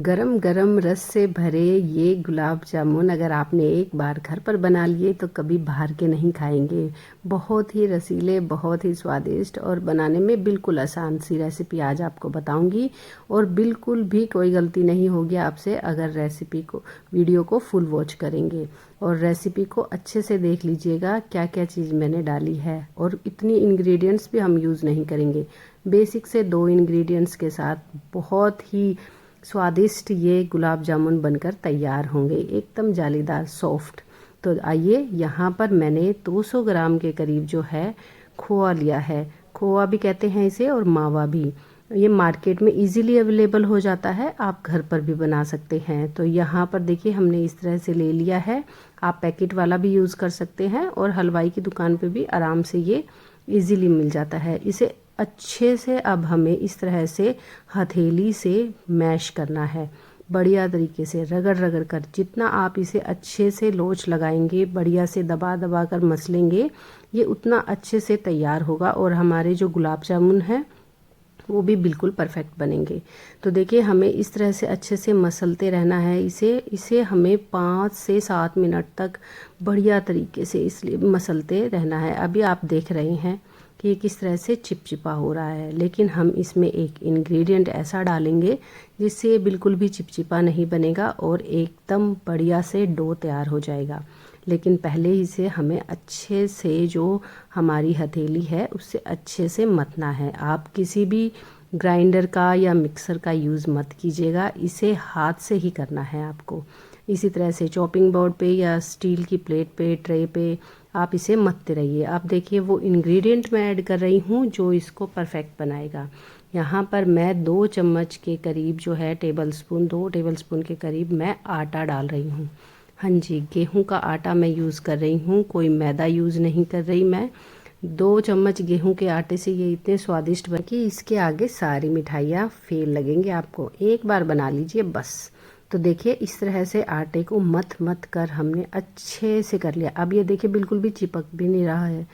गरम गरम रस से भरे ये गुलाब जामुन अगर आपने एक बार घर पर बना लिए तो कभी बाहर के नहीं खाएंगे। बहुत ही रसीले, बहुत ही स्वादिष्ट और बनाने में बिल्कुल आसान सी रेसिपी आज आपको बताऊंगी। और बिल्कुल भी कोई गलती नहीं होगी आपसे अगर वीडियो को फुल वॉच करेंगे। और रेसिपी को अच्छे से देख लीजिएगा क्या क्या चीज़ मैंने डाली है। और इतनी इंग्रेडिएंट्स भी हम यूज़ नहीं करेंगे। बेसिक से 2 इंग्रेडिएंट्स के साथ बहुत ही स्वादिष्ट ये गुलाब जामुन बनकर तैयार होंगे, एकदम जालीदार सॉफ्ट। तो आइए, यहाँ पर मैंने 200 ग्राम के करीब जो है खोआ लिया है। खोआ भी कहते हैं इसे और मावा भी। ये मार्केट में इजीली अवेलेबल हो जाता है, आप घर पर भी बना सकते हैं। तो यहाँ पर देखिए हमने इस तरह से ले लिया है। आप पैकेट वाला भी यूज़ कर सकते हैं और हलवाई की दुकान पे भी आराम से ये इजीली मिल जाता है। इसे अच्छे से अब हमें इस तरह से हथेली से मैश करना है, बढ़िया तरीके से रगड़ रगड़ कर। जितना आप इसे अच्छे से लोच लगाएंगे, बढ़िया से दबा दबा कर मसलेंगे, ये उतना अच्छे से तैयार होगा और हमारे जो गुलाब जामुन है वो भी बिल्कुल परफेक्ट बनेंगे। तो देखिए हमें इस तरह से अच्छे से मसलते रहना है इसे हमें 5 से 7 मिनट तक बढ़िया तरीके से इसलिए मसलते रहना है। अभी आप देख रहे हैं कि ये किस तरह से चिपचिपा हो रहा है, लेकिन हम इसमें एक इंग्रेडिएंट ऐसा डालेंगे जिससे ये बिल्कुल भी चिपचिपा नहीं बनेगा और एकदम बढ़िया से डो तैयार हो जाएगा। लेकिन पहले इसे हमें अच्छे से जो हमारी हथेली है उससे अच्छे से मथना है। आप किसी भी ग्राइंडर का या मिक्सर का यूज़ मत कीजिएगा, इसे हाथ से ही करना है आपको। इसी तरह से चॉपिंग बोर्ड पे या स्टील की प्लेट पे, ट्रे पे आप इसे मथते रहिए। आप देखिए वो इंग्रेडिएंट मैं ऐड कर रही हूँ जो इसको परफेक्ट बनाएगा। यहाँ पर मैं 2 चम्मच के करीब जो है 2 टेबलस्पून के करीब मैं आटा डाल रही हूँ। हाँ जी, गेहूं का आटा मैं यूज़ कर रही हूँ, कोई मैदा यूज़ नहीं कर रही मैं। 2 चम्मच गेहूं के आटे से ये इतने स्वादिष्ट बने कि इसके आगे सारी मिठाइयाँ फेल लगेंगे आपको। एक बार बना लीजिए बस। तो देखिए इस तरह से आटे को मथ मथ कर हमने अच्छे से कर लिया। अब ये देखिए बिल्कुल भी चिपक भी नहीं रहा है,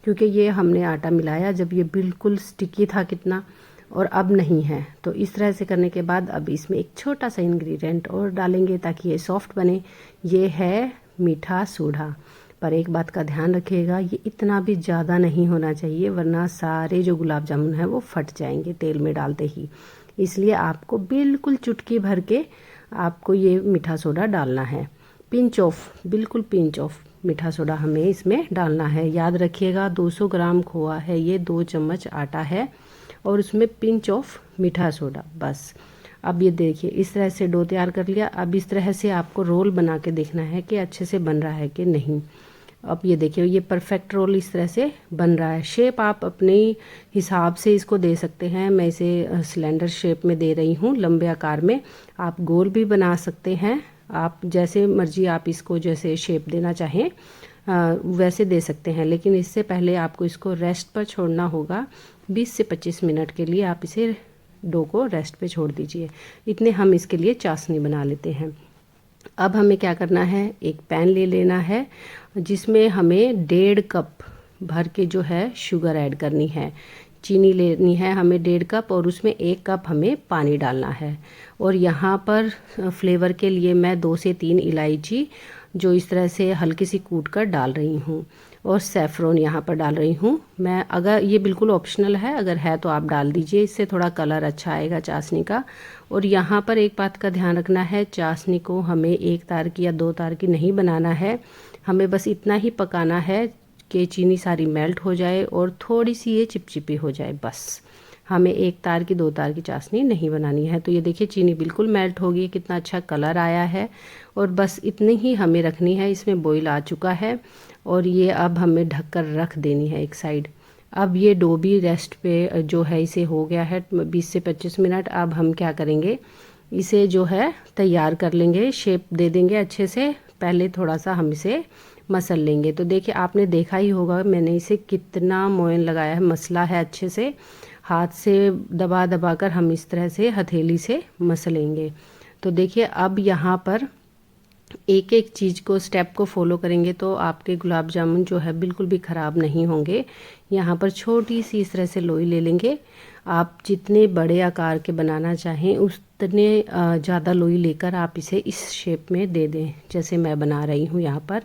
क्योंकि ये हमने आटा मिलाया जब ये बिल्कुल स्टिकी था कितना, और अब नहीं है। तो इस तरह से करने के बाद अब इसमें एक छोटा सा इंग्रेडिएंट और डालेंगे ताकि ये सॉफ्ट बने। ये है मीठा सोडा। पर एक बात का ध्यान रखिएगा, ये इतना भी ज़्यादा नहीं होना चाहिए वरना सारे जो गुलाब जामुन है वो फट जाएंगे तेल में डालते ही। इसलिए आपको बिल्कुल चुटकी भर के आपको ये मीठा सोडा डालना है। पिंच ऑफ, बिल्कुल पिंच ऑफ मीठा सोडा हमें इसमें डालना है। याद रखिएगा 200 ग्राम खोआ है, ये 2 चम्मच आटा है और उसमें पिंच ऑफ मीठा सोडा बस। अब ये देखिए इस तरह से डो तैयार कर लिया। अब इस तरह से आपको रोल बना के देखना है कि अच्छे से बन रहा है कि नहीं। अब ये देखिए ये परफेक्ट रोल इस तरह से बन रहा है। शेप आप अपने हिसाब से इसको दे सकते हैं। मैं इसे सिलेंडर शेप में दे रही हूँ, लंबे आकार में। आप गोल भी बना सकते हैं, आप जैसे मर्जी आप इसको जैसे शेप देना चाहें वैसे दे सकते हैं। लेकिन इससे पहले आपको इसको रेस्ट पर छोड़ना होगा। 20 से 25 मिनट के लिए आप इसे डो को रेस्ट पे छोड़ दीजिए। इतने हम इसके लिए चाशनी बना लेते हैं। अब हमें क्या करना है, एक पैन ले लेना है जिसमें हमें 1.5 कप भर के जो है शुगर ऐड करनी है। चीनी लेनी है हमें 1.5 कप और उसमें 1 कप हमें पानी डालना है। और यहाँ पर फ्लेवर के लिए मैं 2 से 3 इलायची जो इस तरह से हल्की सी कूट कर डाल रही हूँ। और सैफ़्रॉन यहाँ पर डाल रही हूँ मैं। अगर ये बिल्कुल ऑप्शनल है, अगर है तो आप डाल दीजिए, इससे थोड़ा कलर अच्छा आएगा चाशनी का। और यहाँ पर एक बात का ध्यान रखना है, चाशनी को हमें 1 तार की या 2 तार की नहीं बनाना है। हमें बस इतना ही पकाना है कि चीनी सारी मेल्ट हो जाए और थोड़ी सी ये चिपचिपी हो जाए बस। हमें 1 तार की 2 तार की चाशनी नहीं बनानी है। तो ये देखिए चीनी बिल्कुल मेल्ट हो गई, कितना अच्छा कलर आया है। और बस इतनी ही हमें रखनी है, इसमें बॉईल आ चुका है। और ये अब हमें ढककर रख देनी है एक साइड। अब ये डो भी रेस्ट पे जो है इसे हो गया है 20 से 25 मिनट। अब हम क्या करेंगे, इसे जो है तैयार कर लेंगे, शेप दे देंगे अच्छे से। पहले थोड़ा सा हम इसे मसल लेंगे। तो देखिए आपने देखा ही होगा मैंने इसे कितना मोयन लगाया है, मसला है अच्छे से। हाथ से दबा दबा कर हम इस तरह से हथेली से मसलेंगे। तो देखिए अब यहाँ पर एक एक चीज़ को स्टेप को फॉलो करेंगे तो आपके गुलाब जामुन जो है बिल्कुल भी ख़राब नहीं होंगे। यहाँ पर छोटी सी इस तरह से लोई ले लेंगे। आप जितने बड़े आकार के बनाना चाहें उतने ज़्यादा लोई लेकर आप इसे इस शेप में दे दें, जैसे मैं बना रही हूँ यहाँ पर।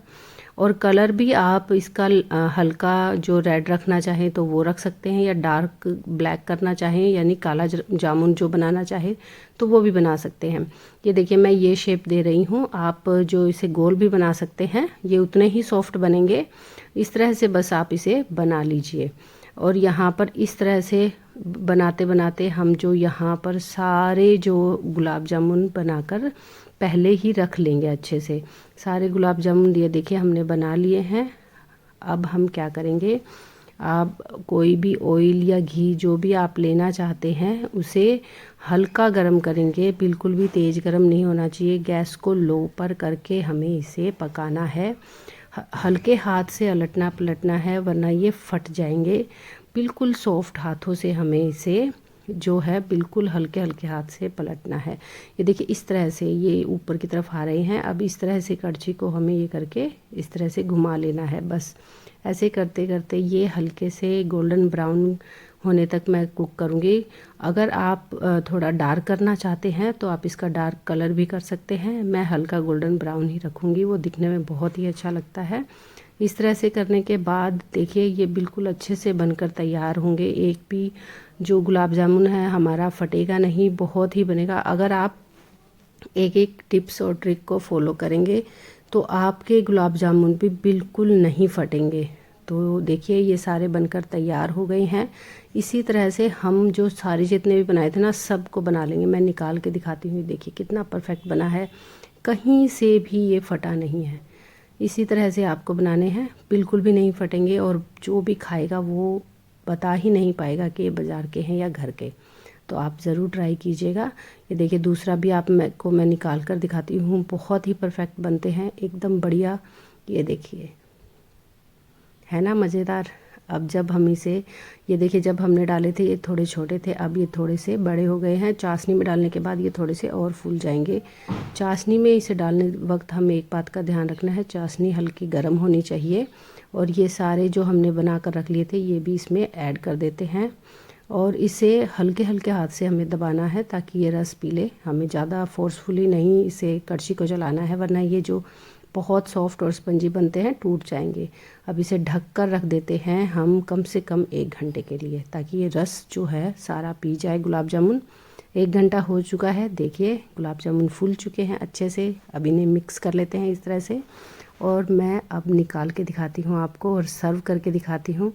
और कलर भी आप इसका हल्का जो रेड रखना चाहें तो वो रख सकते हैं, या डार्क ब्लैक करना चाहें यानी काला जामुन जो बनाना चाहे तो वो भी बना सकते हैं। ये देखिए मैं ये शेप दे रही हूँ, आप जो इसे गोल भी बना सकते हैं, ये उतने ही सॉफ्ट बनेंगे। इस तरह से बस आप इसे बना लीजिए। और यहाँ पर इस तरह से बनाते बनाते हम जो यहाँ पर सारे जो गुलाब जामुन बनाकर पहले ही रख लेंगे अच्छे से। सारे गुलाब जामुन ये देखिए हमने बना लिए हैं। अब हम क्या करेंगे, आप कोई भी ऑयल या घी जो भी आप लेना चाहते हैं उसे हल्का गरम करेंगे, बिल्कुल भी तेज़ गरम नहीं होना चाहिए। गैस को लो पर करके हमें इसे पकाना है। हल्के हाथ से अलटना पलटना है वरना ये फट जाएंगे। बिल्कुल सॉफ्ट हाथों से हमें इसे जो है बिल्कुल हल्के हल्के हाथ से पलटना है। ये देखिए इस तरह से ये ऊपर की तरफ आ रहे हैं। अब इस तरह से कड़छी को हमें ये करके इस तरह से घुमा लेना है। बस ऐसे करते करते ये हल्के से गोल्डन ब्राउन होने तक मैं कुक करूँगी। अगर आप थोड़ा डार्क करना चाहते हैं तो आप इसका डार्क कलर भी कर सकते हैं। मैं हल्का गोल्डन ब्राउन ही रखूँगी, वो दिखने में बहुत ही अच्छा लगता है। इस तरह से करने के बाद देखिए ये बिल्कुल अच्छे से बनकर तैयार होंगे। एक भी जो गुलाब जामुन है हमारा फटेगा नहीं, बहुत ही बनेगा। अगर आप एक एक टिप्स और ट्रिक को फॉलो करेंगे तो आपके गुलाब जामुन भी बिल्कुल नहीं फटेंगे। तो देखिए ये सारे बनकर तैयार हो गए हैं। इसी तरह से हम जो सारे जितने भी बनाए थे ना सबको बना लेंगे। मैं निकाल के दिखाती हूँ, देखिए कितना परफेक्ट बना है, कहीं से भी ये फटा नहीं है। इसी तरह से आपको बनाने हैं, बिल्कुल भी नहीं फटेंगे और जो भी खाएगा वो बता ही नहीं पाएगा कि ये बाज़ार के हैं या घर के। तो आप ज़रूर ट्राई कीजिएगा। ये देखिए दूसरा भी मैं निकाल कर दिखाती हूँ, बहुत ही परफेक्ट बनते हैं, एकदम बढ़िया। ये देखिए है ना मज़ेदार। अब जब हम इसे ये देखिए जब हमने डाले थे ये थोड़े छोटे थे, अब ये थोड़े से बड़े हो गए हैं। चाशनी में डालने के बाद ये थोड़े से और फूल जाएंगे। चाशनी में इसे डालने वक्त हमें एक बात का ध्यान रखना है, चाशनी हल्की गर्म होनी चाहिए। और ये सारे जो हमने बना कर रख लिए थे ये भी इसमें ऐड कर देते हैं और इसे हल्के हल्के हाथ से हमें दबाना है ताकि ये रस पी ले। हमें ज़्यादा फोर्सफुली नहीं इसे कड़छी को चलाना है वरना ये जो बहुत सॉफ्ट और स्पंजी बनते हैं टूट जाएंगे। अब इसे ढक कर रख देते हैं हम कम से कम 1 घंटे के लिए ताकि ये रस जो है सारा पी जाए गुलाब जामुन। 1 घंटा हो चुका है, देखिए गुलाब जामुन फूल चुके हैं अच्छे से। अब इन्हें मिक्स कर लेते हैं इस तरह से और मैं अब निकाल के दिखाती हूँ आपको और सर्व करके दिखाती हूँ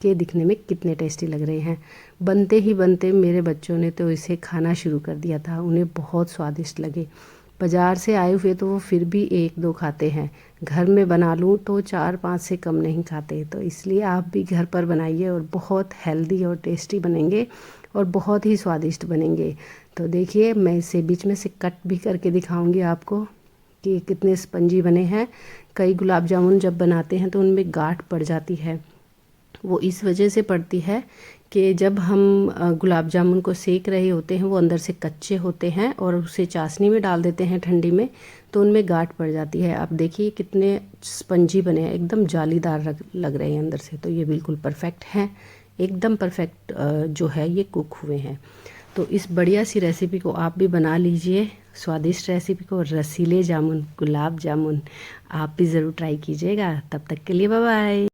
कि दिखने में कितने टेस्टी लग रहे हैं। बनते ही बनते मेरे बच्चों ने तो इसे खाना शुरू कर दिया था, उन्हें बहुत स्वादिष्ट लगे। बाज़ार से आए हुए तो वो फिर भी 1-2 खाते हैं, घर में बना लूँ तो 4-5 से कम नहीं खाते। तो इसलिए आप भी घर पर बनाइए और बहुत हेल्दी और टेस्टी बनेंगे और बहुत ही स्वादिष्ट बनेंगे। तो देखिए मैं इसे बीच में से कट भी करके दिखाऊंगी आपको कि कितने स्पंजी बने हैं। कई गुलाब जामुन जब बनाते हैं तो उनमें गांठ पड़ जाती है, वो इस वजह से पड़ती है कि जब हम गुलाब जामुन को सेक रहे होते हैं वो अंदर से कच्चे होते हैं और उसे चाशनी में डाल देते हैं ठंडी में तो उनमें गांठ पड़ जाती है। आप देखिए कितने स्पंजी बने हैं, एकदम जालीदार लग रहे हैं अंदर से। तो ये बिल्कुल परफेक्ट हैं, एकदम परफेक्ट जो है ये कुक हुए हैं। तो इस बढ़िया सी रेसिपी को आप भी बना लीजिए, स्वादिष्ट रेसिपी को, रसीले जामुन गुलाब जामुन आप भी ज़रूर ट्राई कीजिएगा। तब तक के लिए बाय बाय।